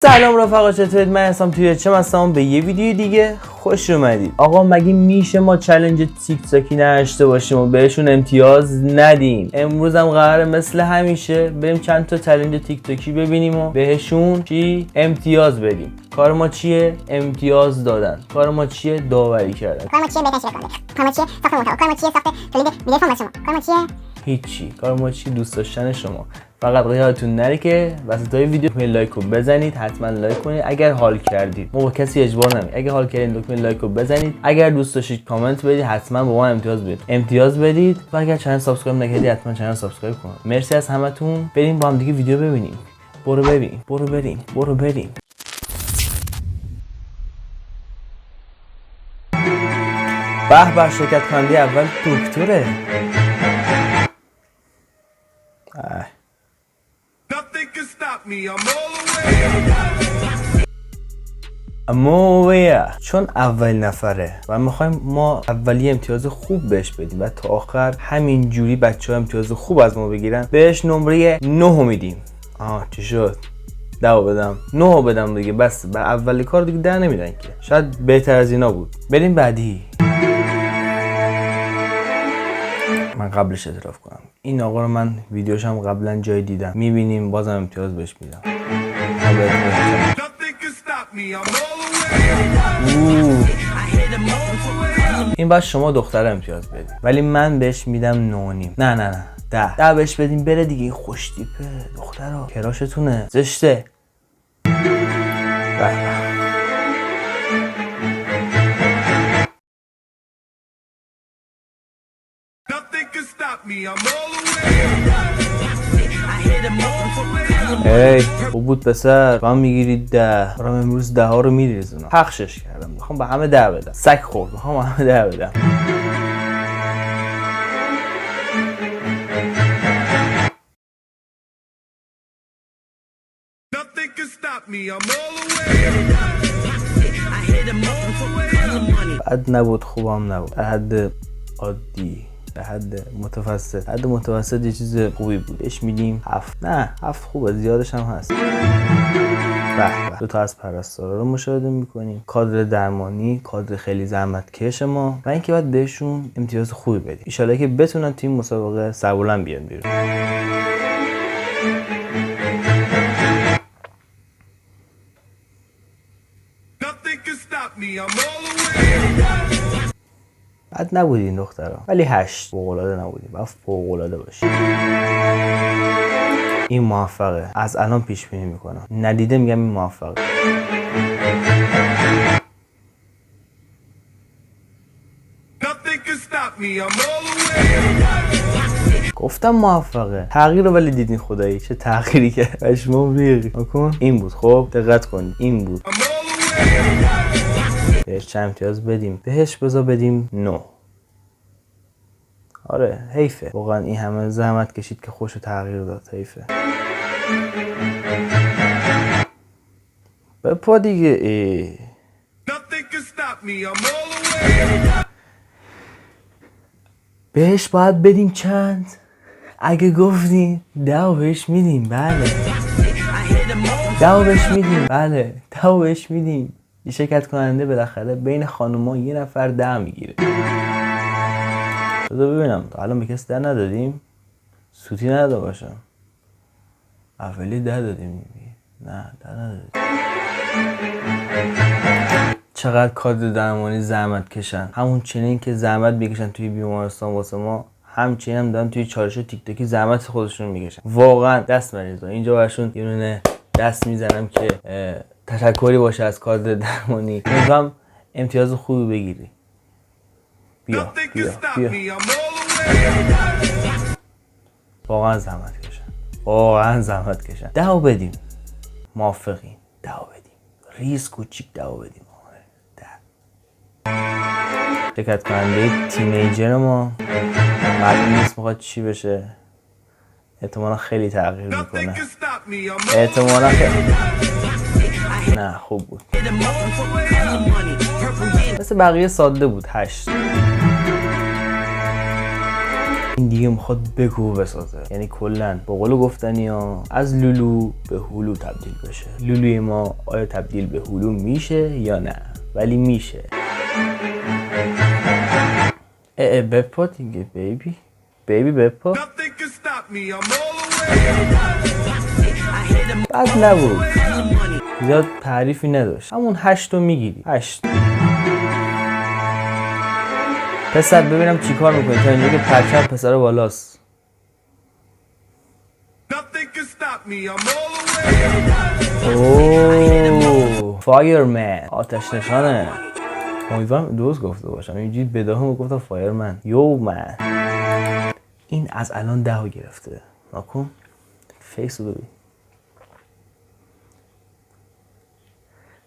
سلام رفقا، چطورید؟ من هستم توی چم به یه ویدیو دیگه خوش اومدید. آقا مگه میشه ما چالش تیک تاکی نداشته باشیم و بهشون امتیاز ندیم؟ امروز هم قراره مثل همیشه بریم چند تا چالش تیک تاکی ببینیم و بهشون امتیاز بدیم. کار ما چیه؟ امتیاز دادن. کار ما چیه؟ داوری کردن. کار ما چیه؟ بهتر کنه. کار ما چیه؟ ساخت محتوا. کار ما چیه؟ ساخت تولید ویدیو فیلم شما. کار ما چیه؟ هیچی. کار ما چی؟ دوست داشتن شما. فقط یادتون نره که وسطای ویدیو دکمه لایک رو بزنید، حتما لایک کنید اگر حال کردید. ما با کسی اجبار نمی. اگر حال کردید دکمه لایک رو بزنید. اگر دوست داشتید کامنت بدید، حتما با ما امتیاز بدید. و اگر چنل سابسکرایب نکردید حتما چنل سابسکرایب کنید. مرسی از همتون. بریم با هم دیگه ویدیو ببینیم. برو بریم. به شرکت کننده اول دکتره. امویا چون اول نفره و میخوایم ما اولی امتیاز خوب بهش بدیم و تا آخر همین جوری بچه‌ها امتیاز خوب از ما بگیرن، بهش نمره 9 میدیم. چی شد؟ 10 بدم 9 بدم دیگه، بس بر اولی کار دیگه 10 نمیدن که. شاید بهتر از اینا بود. بریم بعدی. من قبلش اعتراف کنم، این آقا رو من ویدیوشم قبلا جای دیدم، میبینیم بازم امتیاز بهش میدم. این باید شما دختر امتیاز بدید، ولی من بهش میدم 9.5. نه 10 بهش بدیم بره دیگه. این خوش تیپه دخترها، کراشتونه، زشته. خوب بود پسر. تو هم میگیرید 10. برام امروز 10 ها رو میریزونم. پخشش کردم. میخوام به همه 10 بدم. سگ خورد. میخوام به همه 10 بدم. بد نبود، خوبم نبود. به حد عادی، به حد متوسط. حد متوسط یه چیز خوبی بود. بهش میدیم 7. نه 7 خوبه، زیادش هم هست. به دو تا از پرستارا رو مشاهده میکنیم. کادر درمانی، کادر خیلی زحمتکش ما، و اینکه باید بهشون امتیاز خوبی بدیم. ان شاءالله که بتونن تیم مسابقه سربلند بیان بیرون. بد نبودی این دخترها، ولی 8. فوق‌العاده نبودی، باید فوق‌العاده باشی. این موفقه. از الان پیش بینی میکنم، ندیده میگم این موفقه. گفتم موفقه. تغییر رو ولی دیدین خدایی چه تغییری که پشمام ریخت. کن این بود. خب دقت کنید این بود. بهش چند امتیاز بدیم؟ بهش بذار بدیم 9. آره حیفه واقعا، این همه زحمت کشید که خوشو تغییر داد. حیفه. بپا دیگه. بهش باید بدیم چند؟ اگه گفتین 10 بهش میدیم. بله 10 بهش میدیم. بله 10 بهش میدیم. یه شرکت کننده بالاخره بین خانوما یه نفر 10 میگیره. بذار ببینم تا الان به کسی 10 ندادیم؟ سوتی نداده باشم. اولی 10 دادیم. نه 10 ندادیم. چقدر کادر درمانی زحمت کشن. همون چنین که زحمت میکشن توی بیمارستان واسه ما، همچنین هم دارن توی چالش تیک تاکی زحمت خودشون میکشن. واقعا دست مریضا. اینجا براشون یه دونه دست میزنم که تشکری باشه از کادر درمانی. امیدوارم امتیاز خوبی بگیری. بیا واقعا زحمت کشن. 10 بدیم. موافقین؟ 10 بدیم. ریز کوچیک 10 بدیم. 10. شرکت کننده تینیجر ما معلوم نیست میخواد چی بشه. احتمالا خیلی تغییر میکنه. نه خوب بود. مثل بقیه ساده بود. 8. این دیگه میخواد بگو بسازه، یعنی کلا به قول گفتنی ها از لولو به هلو تبدیل بشه. لولوی ما آیا تبدیل به هلو میشه یا نه؟ ولی میشه. بپا دیگه بیبی بپا. بد نبود، زیاد تعریفی نداشت. همون 8 رو میگیری. 8 پسر ببینم چی کار میکنی تا اینجا که پرچم پسر بالاست. اوه فایرمن، آتش نشانه. امیدوارم درست گفته باشم، اینجوری بداهم گفتم فایرمن. یو من این از الان 10 گرفته. نکن فیس رو ببین.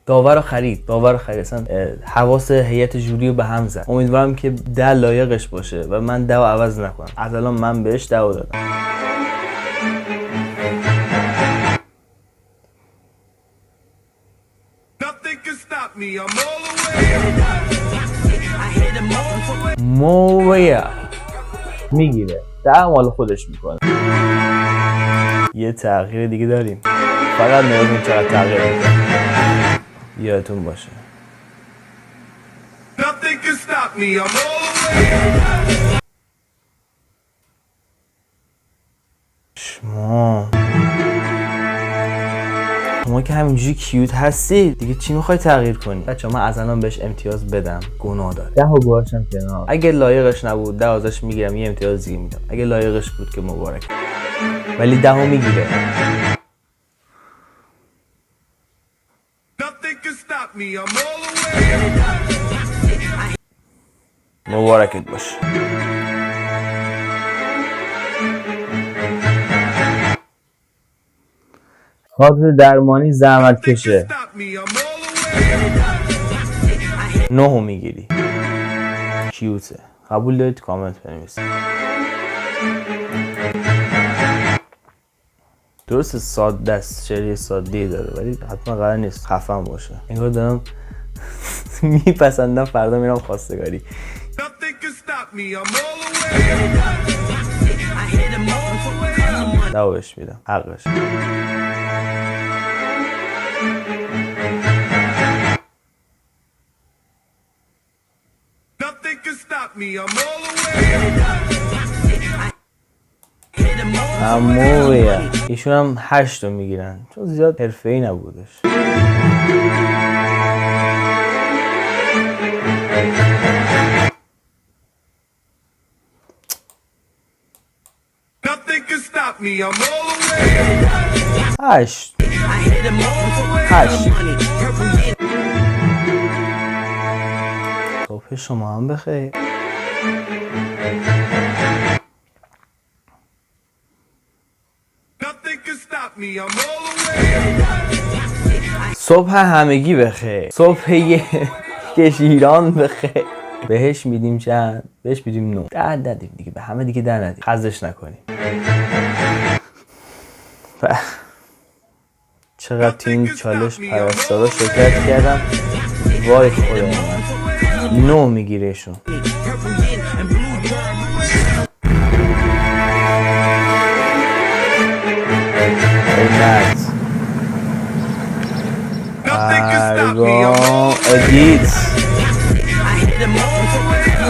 داور رو خرید اصلا حواس هیئت جوری رو به هم زد. امیدوارم که 10 لایقش باشه و من 10 رو عوض نکنم. از الان من بهش 10 رو دادم. مویا میگیره 10 مال خودش میکنه. یه تغییر دیگه داریم، فقط نمیدونم چقدر تغییر میکنه. یادتون باشه. شما که همینجوری کیوت هستی دیگه چی میخوای تغییر کنی؟ بچه‌ها من از الان بهش امتیاز بدم گناه داره. 10 گوشم کنار. اگه لایقش نبود 10 ازش میگیرم، یه امتیاز دیگه میدم. اگه لایقش بود که مبارک، ولی 10 میگیره. مبارکت باشه. کادر درمانی زحمت کشه. 9 میگیری. کیوته. قبول دارید؟ کامنت بنویسید. درست ساده است، شعری ساده‌ای داره ولی حتما قرار نیست خفن باشه. انگار دارم میپسندم فردا میرم خواستگاری. دعوش میدم حقش. امویا ایشون هم 8 رو میگیرن چون زیاد حرفه‌ای نبودش. هشت صبح شما هم بخیر. صبح همگی بخیر. صبح ایران بخیر. بهش میدیم چند؟ بهش میدیم 9. 10 ندیم دیگه، به همه دیگه 10 ندیم، خزش نکنیم. چقدر تو این چالش پرستارا شرکت کردم، وای خدا من. 9 میگیرهشون.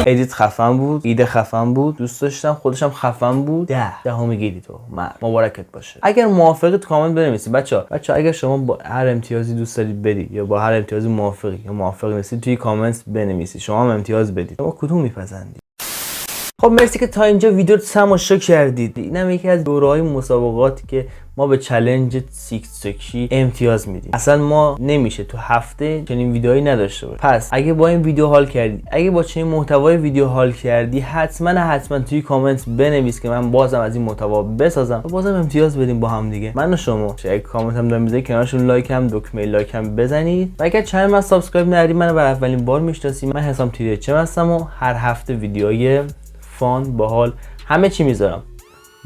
ادیت خفن بود، ایده خفن بود، دوست داشتم، خودشم خفن بود. 10 میگیری تو. مبارکت باشه. اگر موافقید کامنت بنویسید. بچه‌ها اگر شما با هر امتیازی دوست دارید بدید یا با هر امتیازی موافقی یا موافق نیستید توی کامنت بنویسید. شما هم امتیاز بدید. شما کدوم میپسندید؟ خب مرسی که تا اینجا ویدیو رو تماشا کردید. اینم یکی از دوره‌های مسابقاتی که ما به چالش سیکس سکشی امتیاز میدیم. اصلا ما نمیشه تو هفته چنین ویدیوهایی نداشته باشیم. پس اگه با این ویدیو حال کردی، اگه با چنین محتوای ویدیو حال کردی، حتما توی کامنت بنویس که من بازم از این محتوا بسازم و بازم امتیاز بدیم با هم دیگه. من و شما. اگه کامنت هم دارید میذارید کنارشون لایک هم دکمه لایک هم بزنید. و اگه چنل من سابسکرایب نکردید، منو برای اولین بار میشناسید. من حسام تیری چم هستم و هر هفته ویدیوهای فان باحال همه چی میذارم.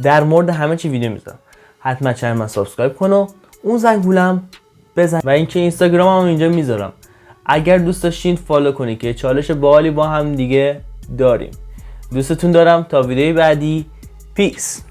در مورد همه چی ویدیو میذارم. حتما چنل من سابسکرایب کن و اون زنگولم بزن و اینکه اینستاگرامم اینجا میذارم. اگر دوست داشتین فالو کنید که چالش باحالی با هم دیگه داریم. دوستتون دارم. تا ویدیوی بعدی پیس.